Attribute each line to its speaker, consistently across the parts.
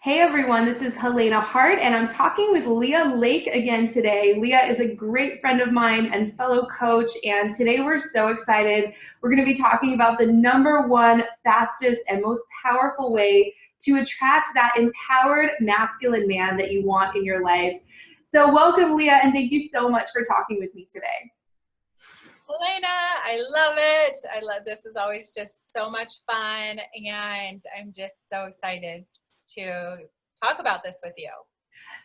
Speaker 1: Hey everyone, this is Helena Hart, and I'm talking with Leigha Lake again today. Leigha is a great friend of mine and fellow coach, and today we're so excited. We're going to be talking about the #1 fastest and most powerful way to attract that empowered masculine man that you want in your life. So welcome, Leigha, and thank you so much for talking with me today.
Speaker 2: Helena, I love it. This is always just so much fun, and I'm just so excited to talk about this with you.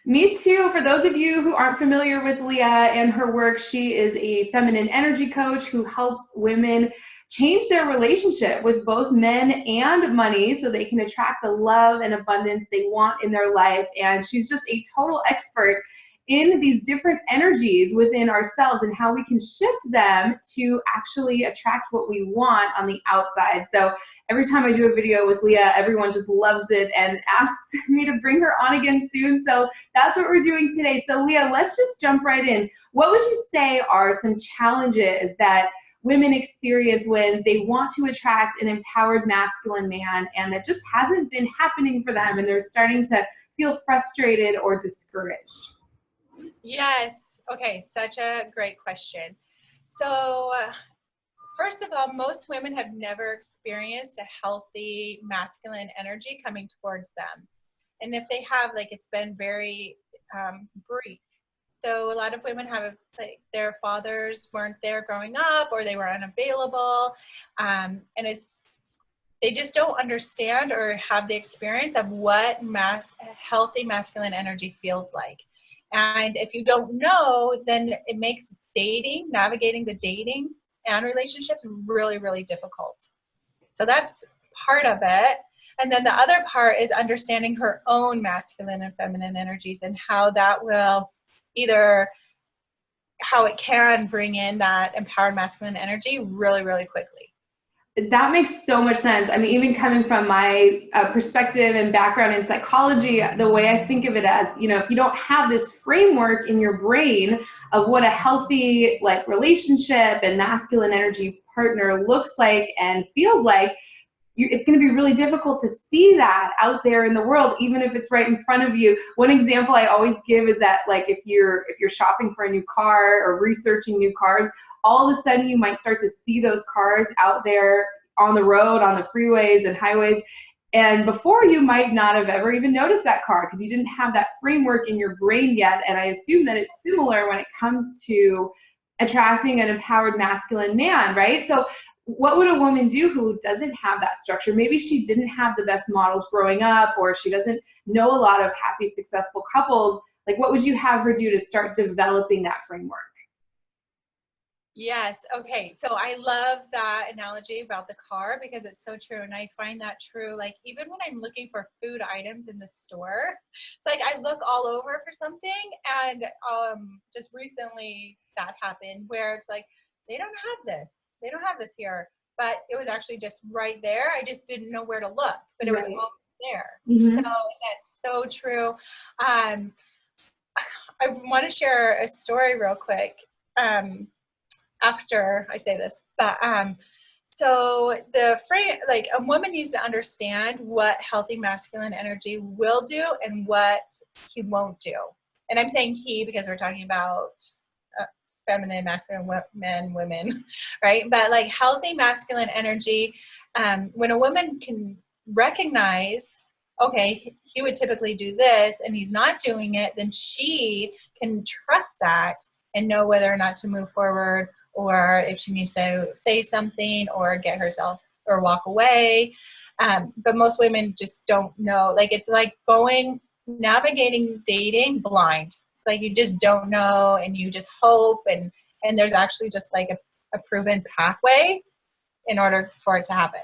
Speaker 1: Me too. For those of you who aren't familiar with Leigha and her work, she is a feminine energy coach who helps women change their relationship with both men and money so they can attract the love and abundance they want in their life. And she's just a total expert in these different energies within ourselves and how we can shift them to actually attract what we want on the outside. So every time I do a video with Leigha, everyone just loves it and asks me to bring her on again soon. So that's what we're doing today. So Leigha, let's just jump right in. What would you say are some challenges that women experience when they want to attract an empowered masculine man and that just hasn't been happening for them and they're starting to feel frustrated or discouraged?
Speaker 2: Yes. Okay. Such a great question. So, first of all, most women have never experienced a healthy masculine energy coming towards them. And if they have, it's been very brief. So a lot of women have, their fathers weren't there growing up, or they were unavailable. And they just don't understand or have the experience of what healthy masculine energy feels like. And if you don't know, then it makes navigating the dating and relationships really, really difficult. So that's part of it. And then the other part is understanding her own masculine and feminine energies and how that will how it can bring in that empowered masculine energy really, really quickly.
Speaker 1: That makes so much sense. I mean, even coming from my perspective and background in psychology, the way I think of it as, if you don't have this framework in your brain of what a healthy relationship and masculine energy partner looks like and feels like, it's going to be really difficult to see that out there in the world, even if it's right in front of you. One example I always give is that, if you're shopping for a new car or researching new cars, all of a sudden you might start to see those cars out there on the road, on the freeways and highways. And before, you might not have ever even noticed that car because you didn't have that framework in your brain yet. And I assume that it's similar when it comes to attracting an empowered masculine man, right? So what would a woman do who doesn't have that structure? Maybe she didn't have the best models growing up, or she doesn't know a lot of happy, successful couples. What would you have her do to start developing that framework?
Speaker 2: Yes. Okay. So I love that analogy about the car because it's so true. And I find that true. Even when I'm looking for food items in the store, it's I look all over for something. And just recently that happened where it's they don't have this. They don't have this here. But it was actually just right there. I just didn't know where to look, but it was all there.
Speaker 1: Mm-hmm.
Speaker 2: So that's so true. I want to share a story real quick. After I say this, but so the phrase, a woman needs to understand what healthy masculine energy will do and what he won't do. And I'm saying he because we're talking about feminine, masculine, men, women, right? But healthy masculine energy, when a woman can recognize, okay, he would typically do this and he's not doing it, then she can trust that and know whether or not to move forward, or if she needs to say something or get herself or walk away. But most women just don't know. It's navigating dating blind. It's you just don't know and you just hope. And there's actually just a proven pathway in order for it to happen.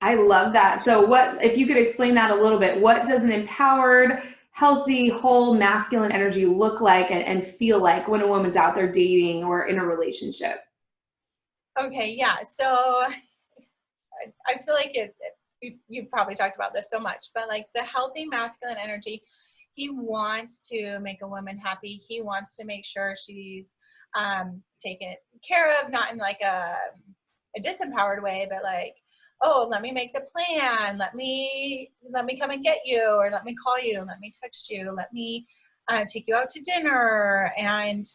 Speaker 1: I love that. So if you could explain that a little bit, what does an empowered, healthy, whole masculine energy look like and feel like when a woman's out there dating or in a relationship?
Speaker 2: Okay, yeah. So I feel you've probably talked about this so much, but the healthy masculine energy, he wants to make a woman happy. He wants to make sure she's taken care of, not in a disempowered way, but oh, let me make the plan. Let me come and get you, or let me call you. Let me text you. Let me take you out to dinner. And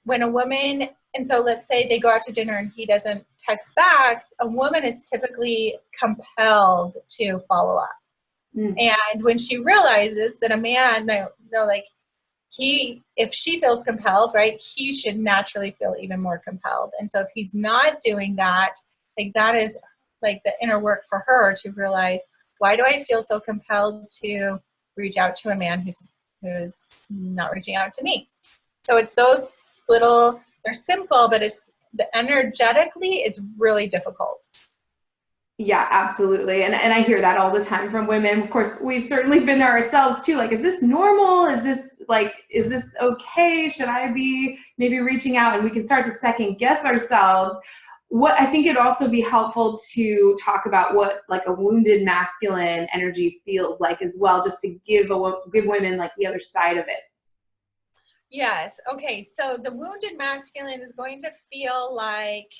Speaker 2: when a woman, and so let's say they go out to dinner and he doesn't text back, a woman is typically compelled to follow up. And when she realizes that a man, like if she feels compelled, right, he should naturally feel even more compelled. And so if he's not doing that, like that is like the inner work for her to realize, why do I feel so compelled to reach out to a man who's not reaching out to me? So it's those little, they're simple, but it's energetically, it's really difficult.
Speaker 1: Yeah, absolutely. And I hear that all the time from women. Of course, we've certainly been there ourselves too. Like, is this normal? Is this okay? Should I be maybe reaching out? And we can start to second guess ourselves. What I think it'd also be helpful to talk about what like a wounded masculine energy feels like as well, just to give women like the other side of it.
Speaker 2: Yes. Okay. So the wounded masculine is going to feel like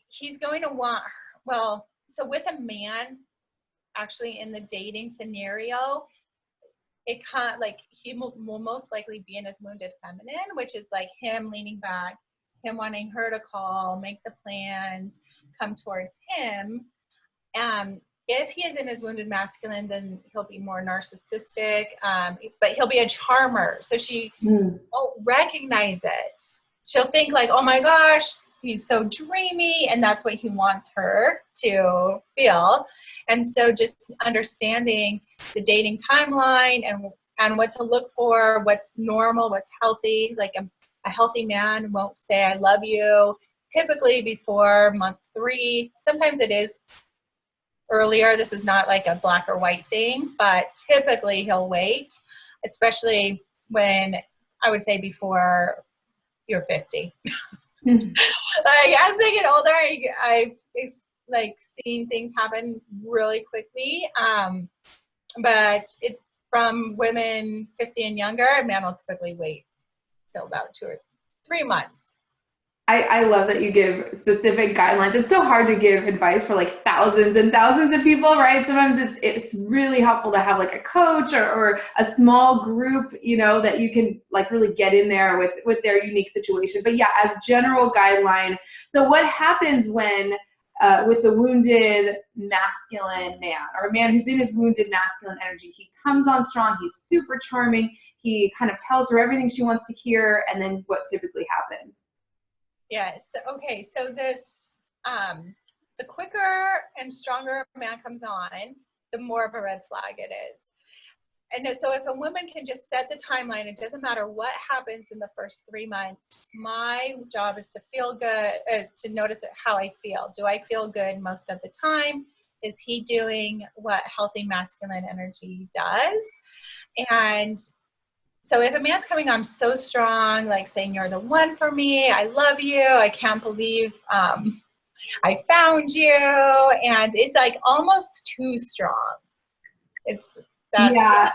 Speaker 2: he's going to want, well, so with a man, actually in the dating scenario, it can't, like, he will most likely be in his wounded feminine, which is like him leaning back, him wanting her to call, make the plans, come towards him. If he is in his wounded masculine, then he'll be more narcissistic, but he'll be a charmer. So she won't recognize it. She'll think like, oh my gosh, he's so dreamy, and that's what he wants her to feel. And so just understanding the dating timeline and what to look for, what's normal, what's healthy. Like a healthy man won't say I love you typically before month 3. Sometimes it is earlier. This is not like a black or white thing, but typically he'll wait, especially when, I would say, before you're 50. Like as they get older, I like seeing things happen really quickly. But from women 50 and younger, a man will typically wait till about 2 or 3 months.
Speaker 1: I love that you give specific guidelines. It's so hard to give advice for like thousands and thousands of people, right? Sometimes it's really helpful to have like a coach or a small group, you know, that you can like really get in there with their unique situation. But yeah, as general guideline. So what happens when with the wounded masculine man, or a man who's in his wounded masculine energy, he comes on strong, he's super charming, he kind of tells her everything she wants to hear, and then what typically happens?
Speaker 2: Yes. Okay. So this, the quicker and stronger a man comes on, the more of a red flag it is. And so if a woman can just set the timeline, it doesn't matter what happens in the first 3 months. My job is to feel good, to notice how I feel. Do I feel good most of the time? Is he doing what healthy masculine energy does? And so if a man's coming on so strong, like saying, you're the one for me, I love you, I can't believe I found you, and it's like almost too strong. It's that.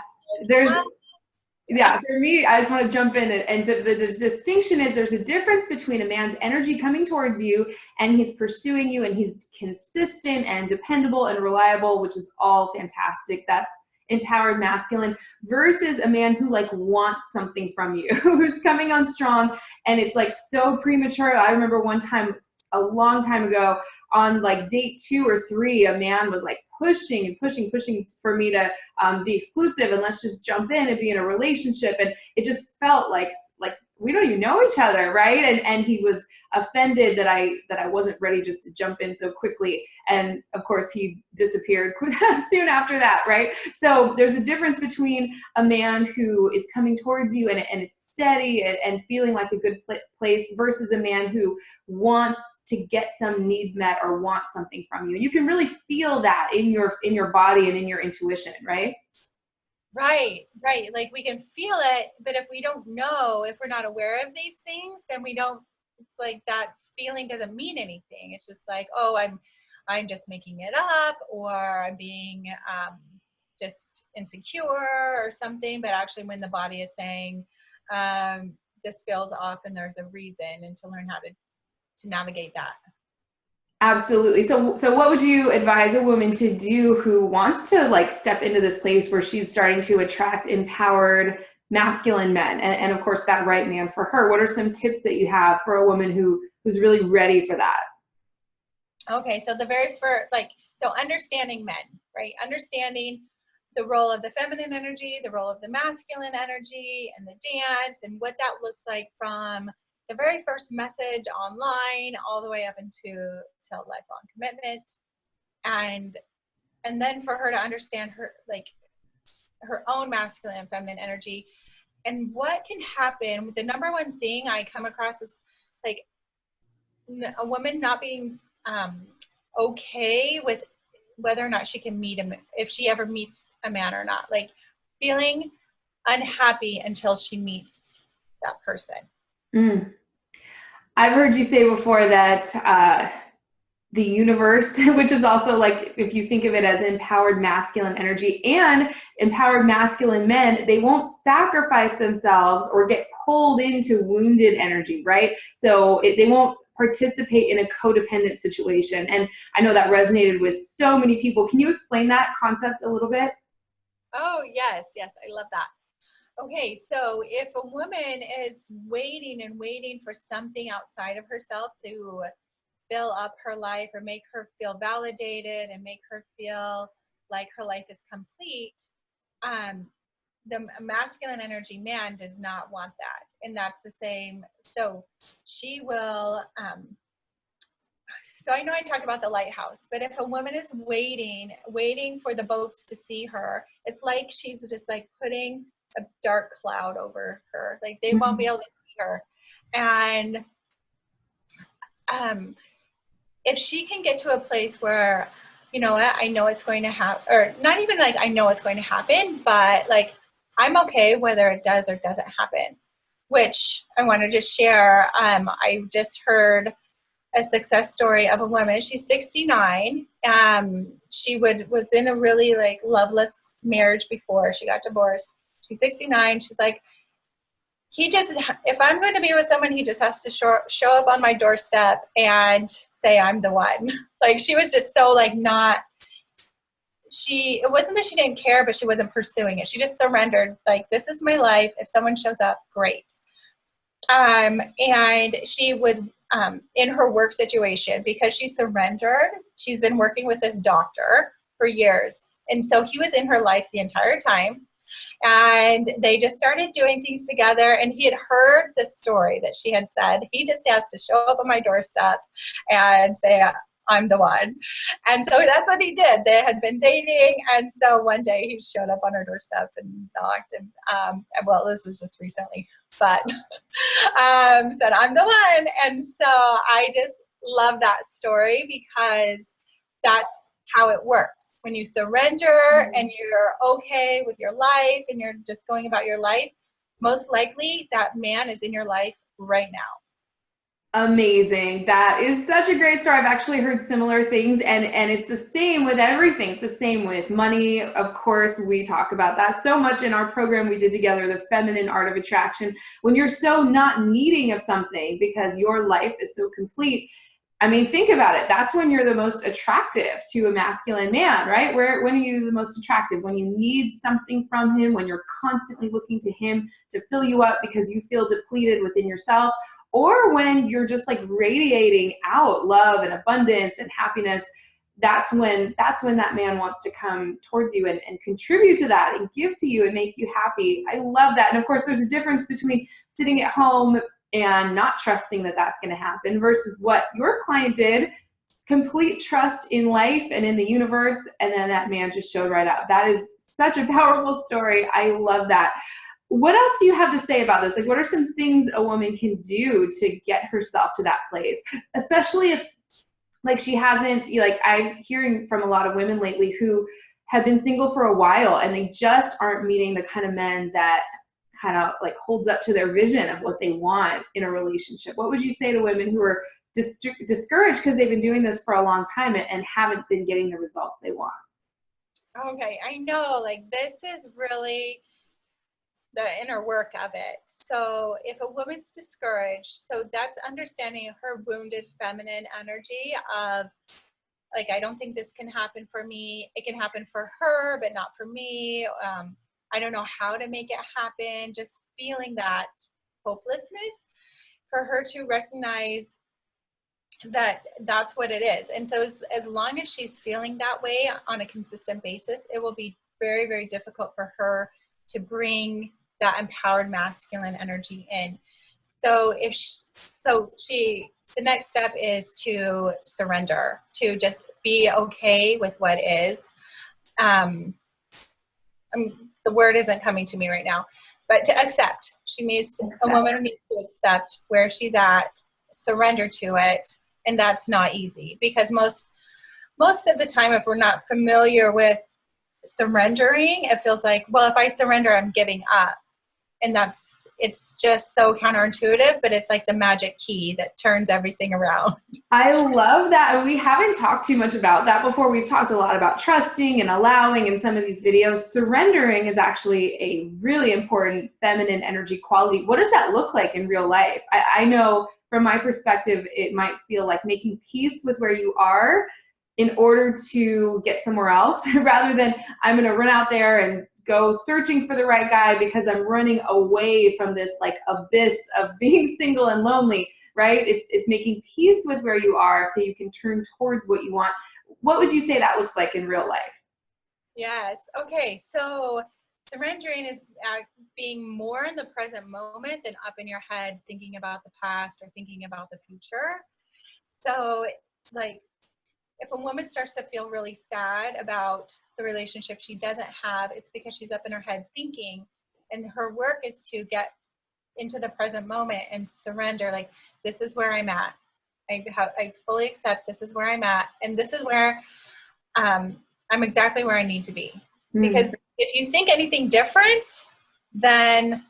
Speaker 1: Yeah, for me, I just want to jump in. And so the distinction is there's a difference between a man's energy coming towards you and he's pursuing you and he's consistent and dependable and reliable, which is all fantastic. That's empowered masculine, versus a man who like wants something from you, who's coming on strong, and it's like so premature. I remember one time, a long time ago, on like date 2 or 3, a man was like pushing and pushing for me to be exclusive and let's just jump in and be in a relationship, and it just felt like we don't even know each other, right? And he was offended that I wasn't ready just to jump in so quickly, and of course he disappeared soon after that, right? So there's a difference between a man who is coming towards you and it's steady and feeling like a good place, versus a man who wants to get some need met or want something from you. You can really feel that in your body and in your intuition, right?
Speaker 2: Right. Like we can feel it, but if we don't know, if we're not aware of these things, then we don't, it's like that feeling doesn't mean anything. It's just like, oh, I'm just making it up, or I'm being just insecure or something. But actually when the body is saying, this feels off and there's a reason, and to learn how to navigate that.
Speaker 1: Absolutely. So what would you advise a woman to do who wants to like step into this place where she's starting to attract empowered masculine men and of course that right man for her? What are some tips that you have for a woman who's really ready for that?
Speaker 2: Okay, so the very first, like, so understanding men, right? Understanding the role of the feminine energy, the role of the masculine energy, and the dance, and what that looks like from the very first message online all the way up into to lifelong commitment, and then for her to understand her like her own masculine and feminine energy and what can happen. The number one thing I come across is like a woman not being okay with whether or not she can meet him, if she ever meets a man or not, like feeling unhappy until she meets that person.
Speaker 1: Mm. I've heard you say before that the universe, which is also like, if you think of it as empowered masculine energy and empowered masculine men, they won't sacrifice themselves or get pulled into wounded energy, right? So they won't participate in a codependent situation. And I know that resonated with so many people. Can you explain that concept a little bit?
Speaker 2: Oh, yes, yes, I love that. Okay, so if a woman is waiting and waiting for something outside of herself to fill up her life or make her feel validated and make her feel like her life is complete, um, the masculine energy man does not want that. And that's the same. So she will, so I know I talk about the lighthouse, but if a woman is waiting for the boats to see her, it's like she's just like putting a dark cloud over her. Like they won't be able to see her. And if she can get to a place where, you know what, I know it's going to happen, or not even like I know it's going to happen, but like I'm okay whether it does or doesn't happen, which I want to just share. I just heard a success story of a woman. She's 69. She was in a really like loveless marriage before she got divorced. She's 69. She's like, if I'm going to be with someone, he just has to show up on my doorstep and say I'm the one. Like she was just so like it wasn't that she didn't care, but she wasn't pursuing it. She just surrendered. Like, this is my life. If someone shows up, great. And she was in her work situation, because she surrendered. She's been working with this doctor for years. And so he was in her life the entire time. And they just started doing things together. And he had heard the story that she had said, he just has to show up on my doorstep and say, I'm the one. And so that's what he did. They had been dating. And so one day he showed up on her doorstep and knocked. And well, this was just recently, but said, I'm the one. And so I just love that story, because that's how it works. When you surrender and you're okay with your life and you're just going about your life, most likely that man is in your life right now.
Speaker 1: Amazing. That is such a great story. I've actually heard similar things, and it's the same with everything. It's the same with money. Of course, we talk about that so much in our program we did together, the feminine art of attraction. When you're so not needing of something because your life is so complete, I mean, think about it. That's when you're the most attractive to a masculine man, right? When are you the most attractive? When you need something from him, when you're constantly looking to him to fill you up because you feel depleted within yourself, or when you're just like radiating out love and abundance and happiness. That's when that man wants to come towards you and contribute to that and give to you and make you happy. I love that. And of course, there's a difference between sitting at home and not trusting that that's going to happen versus what your client did, complete trust in life and in the universe, and then that man just showed right up. That is such a powerful story. I love that. What else do you have to say about this? Like, what are some things a woman can do to get herself to that place? Especially if, like, she hasn't, like, I'm hearing from a lot of women lately who have been single for a while and they just aren't meeting the kind of men that kind of like holds up to their vision of what they want in a relationship. What would you say to women who are discouraged because they've been doing this for a long time and haven't been getting the results they want?
Speaker 2: Okay, I know, like, this is really the inner work of it. So if a woman's discouraged, so that's understanding her wounded feminine energy of like, I don't think this can happen for me. It can happen for her, but not for me. I don't know how to make it happen. Just feeling that hopelessness, for her to recognize that that's what it is. And so as long as she's feeling that way on a consistent basis, it will be very, very difficult for her to bring that empowered masculine energy in. So the next step is to surrender, to just be okay with what is. The word isn't coming to me right now, but to accept. A woman needs to accept where she's at, surrender to it, and that's not easy because most of the time, if we're not familiar with surrendering, it feels like, well, if I surrender, I'm giving up. And it's just so counterintuitive, but it's like the magic key that turns everything around.
Speaker 1: I love that. And we haven't talked too much about that before. We've talked a lot about trusting and allowing in some of these videos. Surrendering is actually a really important feminine energy quality. What does that look like in real life? I know from my perspective, it might feel like making peace with where you are in order to get somewhere else rather than I'm going to run out there and go searching for the right guy because I'm running away from this like abyss of being single and lonely, right? It's making peace with where you are so you can turn towards what you want. What would you say that looks like in real life?
Speaker 2: Yes. Okay. So surrendering is being more in the present moment than up in your head thinking about the past or thinking about the future. So like, if a woman starts to feel really sad about the relationship she doesn't have, it's because she's up in her head thinking, and her work is to get into the present moment and surrender. Like, this is where I'm at. I fully accept this is where I'm at, and this is where I'm exactly where I need to be. Because if you think anything different, then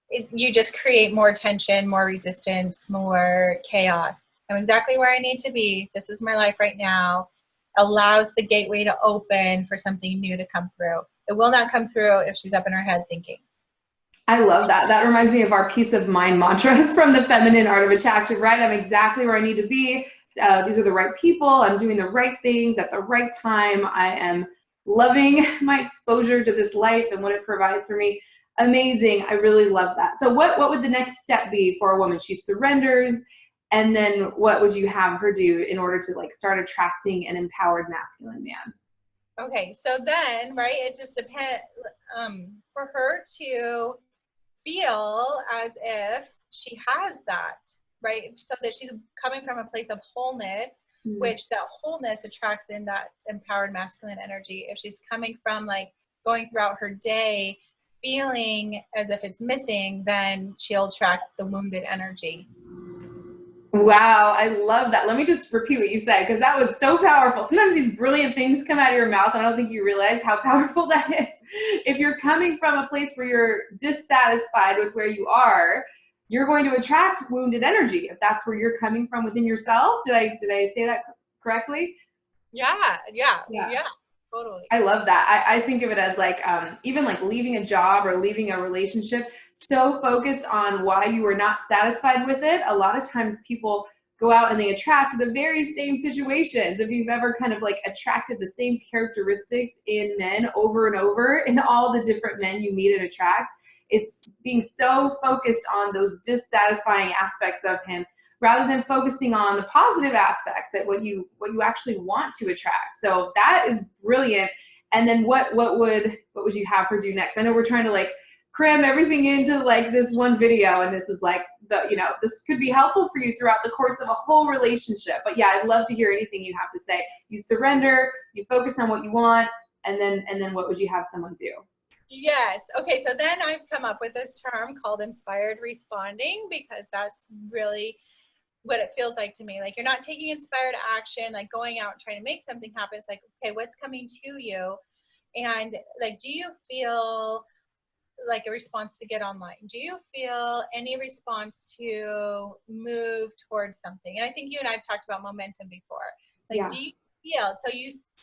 Speaker 2: you just create more tension, more resistance, more chaos. I'm exactly where I need to be. This is my life right now. Allows the gateway to open for something new to come through. It will not come through if she's up in her head thinking.
Speaker 1: I love that. That reminds me of our peace of mind mantras from the Feminine Art of Attraction, right? I'm exactly where I need to be. These are the right people. I'm doing the right things at the right time. I am loving my exposure to this life and what it provides for me. Amazing. I really love that. So what would the next step be for a woman? She surrenders. And then what would you have her do in order to like start attracting an empowered masculine man?
Speaker 2: Okay, so then, right, it just depends for her to feel as if she has that, right? So that she's coming from a place of wholeness, which that wholeness attracts in that empowered masculine energy. If she's coming from like going throughout her day feeling as if it's missing, then she'll attract the wounded energy.
Speaker 1: Wow, I love that. Let me just repeat what you said because that was so powerful. Sometimes these brilliant things come out of your mouth and I don't think you realize how powerful that is. If you're coming from a place where you're dissatisfied with where you are, you're going to attract wounded energy if that's where you're coming from within yourself. Did I say that correctly?
Speaker 2: Yeah, totally.
Speaker 1: I love that. I think of it as like even like leaving a job or leaving a relationship, so focused on why you are not satisfied with it. A lot of times people go out and they attract the very same situations. If you've ever kind of like attracted the same characteristics in men over and over in all the different men you meet and attract, it's being so focused on those dissatisfying aspects of him rather than focusing on the positive aspects that what you actually want to attract. So that is brilliant. And then what would you have her do next? I know we're trying to like cram everything into like this one video, and this is like this could be helpful for you throughout the course of a whole relationship. But yeah, I'd love to hear anything you have to say. You surrender, you focus on what you want, and then what would you have someone do?
Speaker 2: Yes. Okay. So then I've come up with this term called inspired responding, because that's really what it feels like to me. Like, you're not taking inspired action, like going out and trying to make something happen. It's like, okay, what's coming to you? And like, do you feel like a response to get online? Do you feel any response to move towards something? And I think you and I have talked about momentum before. Like,
Speaker 1: Yeah.
Speaker 2: do you feel,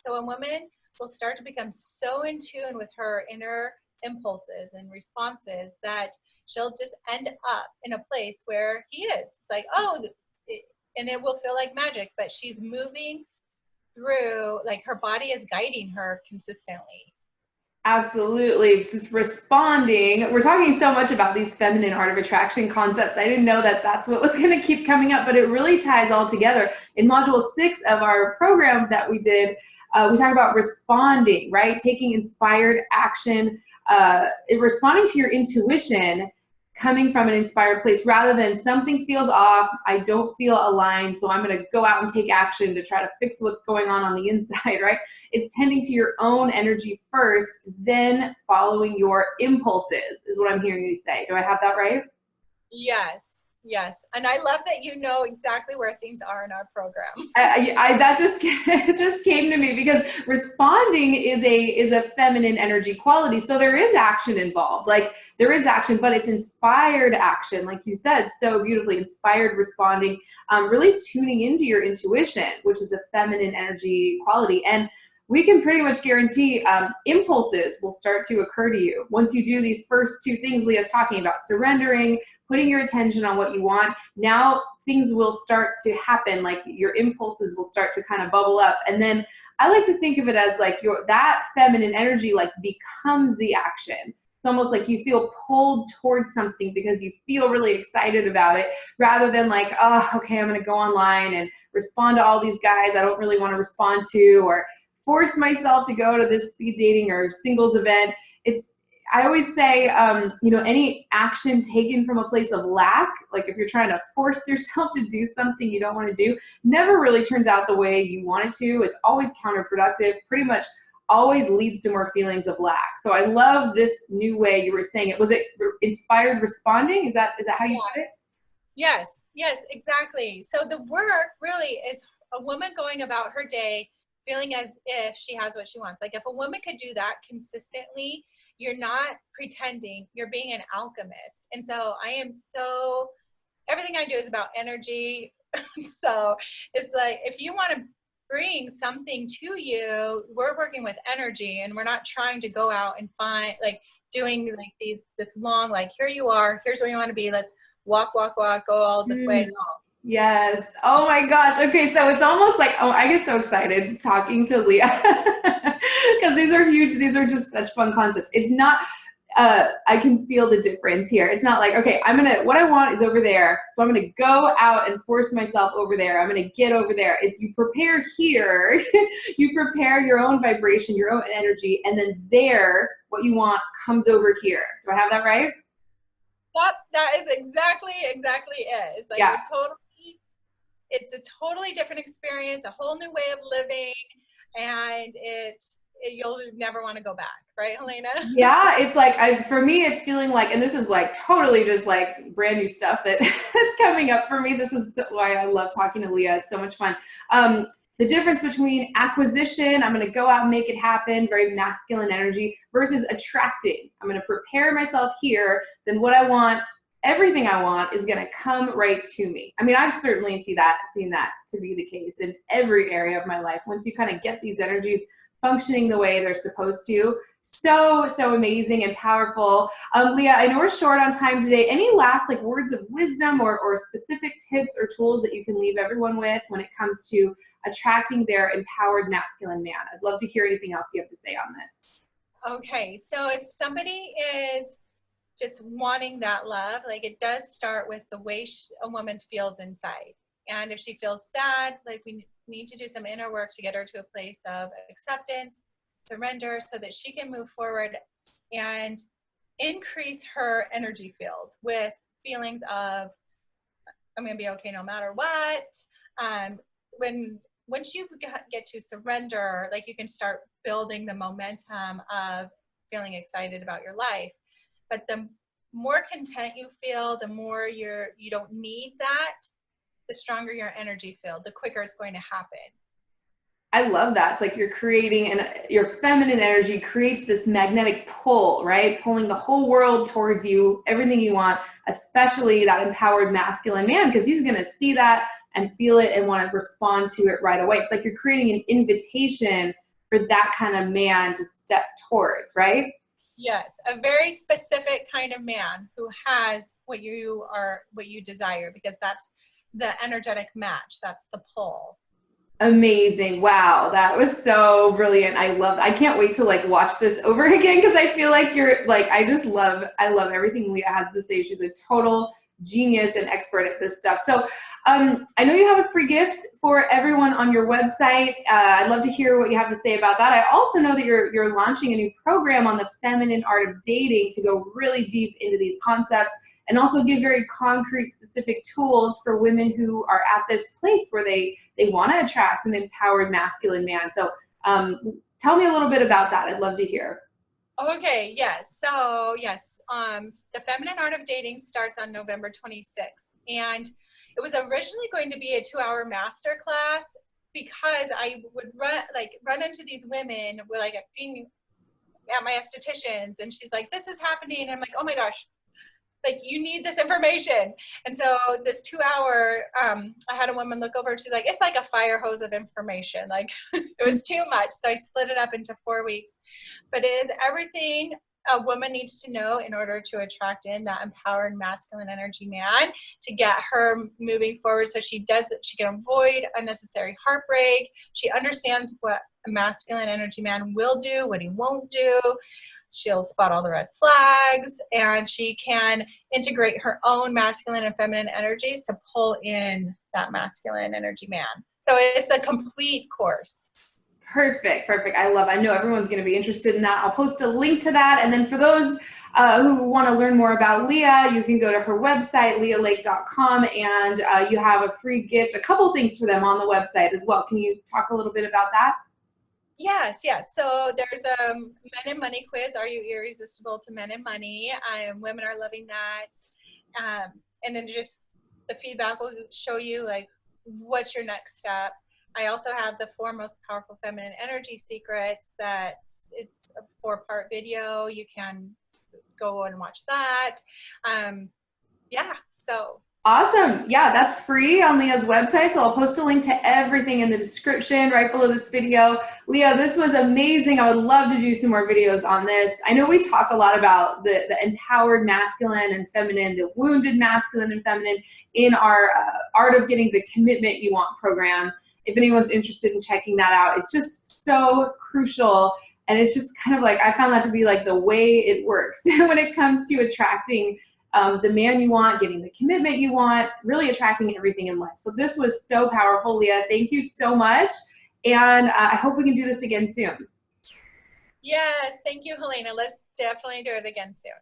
Speaker 2: so a woman will start to become so in tune with her inner impulses and responses that she'll just end up in a place where he is. It's like, oh, and it will feel like magic, but she's moving through, like her body is guiding her consistently.
Speaker 1: Absolutely. Just responding. We're talking so much about these feminine art of attraction concepts. I didn't know that that's what was going to keep coming up, but it really ties all together. In module 6 of our program that we did, we talk about responding, right? Taking inspired action, responding to your intuition, coming from an inspired place rather than something feels off, I don't feel aligned, so I'm going to go out and take action to try to fix what's going on the inside, right? It's tending to your own energy first, then following your impulses is what I'm hearing you say. Do I have that right?
Speaker 2: Yes, yes. And I love that you know exactly where things are in our program.
Speaker 1: That just it just came to me because responding is a feminine energy quality. So there is action involved. Like there is action, but it's inspired action, like you said so beautifully, inspired responding, really tuning into your intuition, which is a feminine energy quality. And we can pretty much guarantee impulses will start to occur to you once you do these first two things Leah's talking about, surrendering, putting your attention on what you want. Now things will start to happen, like your impulses will start to kind of bubble up. And then I like to think of it as like that feminine energy like becomes the action. It's almost like you feel pulled towards something because you feel really excited about it, rather than like, oh, okay, I'm going to go online and respond to all these guys I don't really want to respond to, or force myself to go to this speed dating or singles event. I always say, any action taken from a place of lack, like if you're trying to force yourself to do something you don't want to do, never really turns out the way you want it to. It's always counterproductive, pretty much always leads to more feelings of lack. So I love this new way you were saying it. Was it inspired responding? Is that how you put it?
Speaker 2: Yes, exactly. So the work really is a woman going about her day feeling as if she has what she wants. Like if a woman could do that consistently, you're not pretending, you're being an alchemist. And so everything I do is about energy. So it's like, if you want to bring something to you, we're working with energy, and we're not trying to go out and find, like doing like this long, like, here you are, here's where you want to be, let's walk, go all this way. No.
Speaker 1: Yes. Oh my gosh. Okay. So it's almost like, I get so excited talking to Leah because these are huge. These are just such fun concepts. It's not, I can feel the difference here. It's not like, okay, what I want is over there. So I'm going to go out and force myself over there. I'm going to get over there. It's you prepare here, you prepare your own vibration, your own energy, and then what you want comes over here. Do I have that right?
Speaker 2: Yep, that is exactly it. It's like it's a totally different experience, a whole new way of living, and you'll never want to go back, right, Helena?
Speaker 1: Yeah, it's like, for me, it's feeling like, and this is like totally just like brand new stuff that's coming up for me. This is why I love talking to Leah. It's so much fun. The difference between acquisition, I'm going to go out and make it happen, very masculine energy, versus attracting. I'm going to prepare myself here, then what I want, everything I want is going to come right to me. I mean, I've certainly seen that to be the case in every area of my life. Once you kind of get these energies functioning the way they're supposed to, so amazing and powerful. Leah, I know we're short on time today. Any last like words of wisdom or specific tips or tools that you can leave everyone with when it comes to attracting their empowered masculine man? I'd love to hear anything else you have to say on this.
Speaker 2: Okay, so if somebody is just wanting that love, like it does start with the way a woman feels inside. And if she feels sad, like we need to do some inner work to get her to a place of acceptance, surrender, so that she can move forward and increase her energy field with feelings of, I'm going to be okay no matter what. Once you get to surrender, like you can start building the momentum of feeling excited about your life. But the more content you feel, the more you don't need that, the stronger your energy field, the quicker it's going to happen.
Speaker 1: I love that. It's like you're creating, and your feminine energy creates this magnetic pull, right? Pulling the whole world towards you, everything you want, especially that empowered masculine man, because he's going to see that and feel it and want to respond to it right away. It's like you're creating an invitation for that kind of man to step towards, right?
Speaker 2: Yes, a very specific kind of man who has what you desire, because that's the energetic match. That's the pull.
Speaker 1: Amazing. Wow. That was so brilliant. I can't wait to like watch this over again because I feel like you're like, I love everything Leigha has to say. She's a total genius and expert at this stuff. So I know you have a free gift for everyone on your website. I'd love to hear what you have to say about that. I also know that you're launching a new program on the feminine art of dating to go really deep into these concepts and also give very concrete, specific tools for women who are at this place where they want to attract an empowered masculine man. So tell me a little bit about that. I'd love to hear.
Speaker 2: Okay, yes. So yes, the Feminine Art of Dating starts on November 26th. And it was originally going to be a 2-hour master class because I would run into these women with like being at my estheticians, and she's like, this is happening. And I'm like, oh my gosh, like you need this information. And so this 2-hour, I had a woman look over, she's like, it's like a fire hose of information. Like it was too much. So I split it up into 4 weeks, but it is everything a woman needs to know in order to attract in that empowered masculine energy man to get her moving forward. So she can avoid unnecessary heartbreak. She understands what a masculine energy man will do, what he won't do. She'll spot all the red flags, and she can integrate her own masculine and feminine energies to pull in that masculine energy man. So it's a complete course.
Speaker 1: Perfect. I know everyone's going to be interested in that. I'll post a link to that. And then for those who want to learn more about Leigha, you can go to her website, leighalake.com, and you have a free gift, a couple things for them on the website as well. Can you talk a little bit about that?
Speaker 2: Yes. So there's a Men and Money quiz. Are you irresistible to men and money? Women are loving that. And then just the feedback will show you like what's your next step. I also have the 4 most powerful feminine energy secrets. It's a 4-part video. You can go and watch that. So.
Speaker 1: Awesome. Yeah, that's free on Leigha's website. So I'll post a link to everything in the description right below this video. Leigha, this was amazing. I would love to do some more videos on this. I know we talk a lot about the empowered masculine and feminine, the wounded masculine and feminine in our Art of Getting the Commitment You Want program. If anyone's interested in checking that out, it's just so crucial. And it's just kind of like, I found that to be like the way it works when it comes to attracting the man you want, getting the commitment you want, really attracting everything in life. So this was so powerful, Leigha. Thank you so much. And I hope we can do this again soon.
Speaker 2: Yes, thank you, Helena. Let's definitely do it again soon.